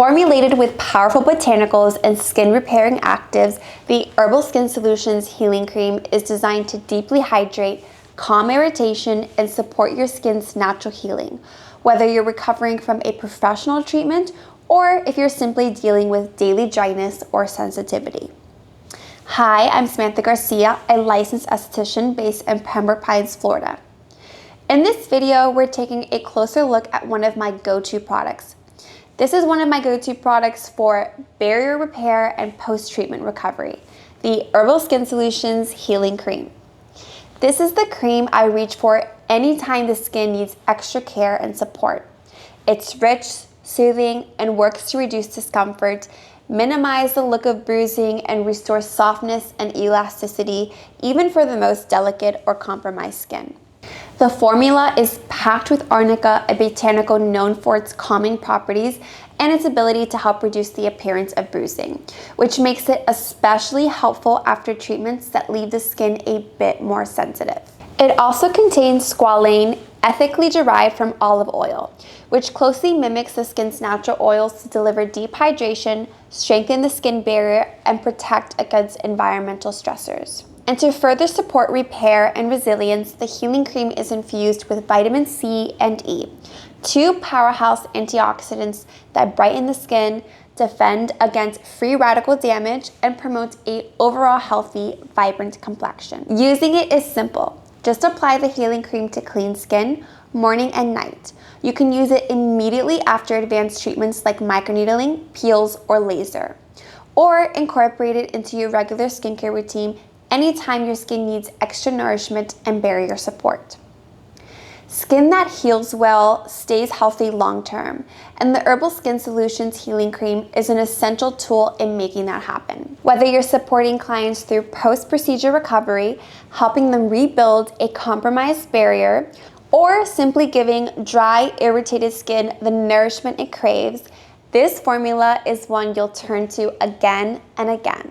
Formulated with powerful botanicals and skin-repairing actives, the Herbal Skin Solutions Healing Cream is designed to deeply hydrate, calm irritation, and support your skin's natural healing, whether you're recovering from a professional treatment or if you're simply dealing with daily dryness or sensitivity. Hi, I'm Samantha Garcia, a licensed esthetician based in Pembroke Pines, Florida. In this video, we're taking a closer look at one of my go-to products. This is one of my go-to products for barrier repair and post-treatment recovery, the Herbal Skin Solutions Healing Cream. This is the cream I reach for anytime the skin needs extra care and support. It's rich, soothing, and works to reduce discomfort, minimize the look of bruising, and restore softness and elasticity, even for the most delicate or compromised skin. The formula is packed with Arnica, a botanical known for its calming properties and its ability to help reduce the appearance of bruising, which makes it especially helpful after treatments that leave the skin a bit more sensitive. It also contains Squalane, ethically derived from olive oil, which closely mimics the skin's natural oils to deliver deep hydration, strengthen the skin barrier, and protect against environmental stressors. And to further support repair and resilience, the healing cream is infused with vitamin C and E, two powerhouse antioxidants that brighten the skin, defend against free radical damage, and promote an overall healthy, vibrant complexion. Using it is simple. Just apply the healing cream to clean skin, morning and night. You can use it immediately after advanced treatments like microneedling, peels, or laser, or incorporate it into your regular skincare routine anytime your skin needs extra nourishment and barrier support. Skin that heals well stays healthy long term, and the Herbal Skin Solutions Healing Cream is an essential tool in making that happen. Whether you're supporting clients through post-procedure recovery, helping them rebuild a compromised barrier, or simply giving dry, irritated skin the nourishment it craves, this formula is one you'll turn to again and again.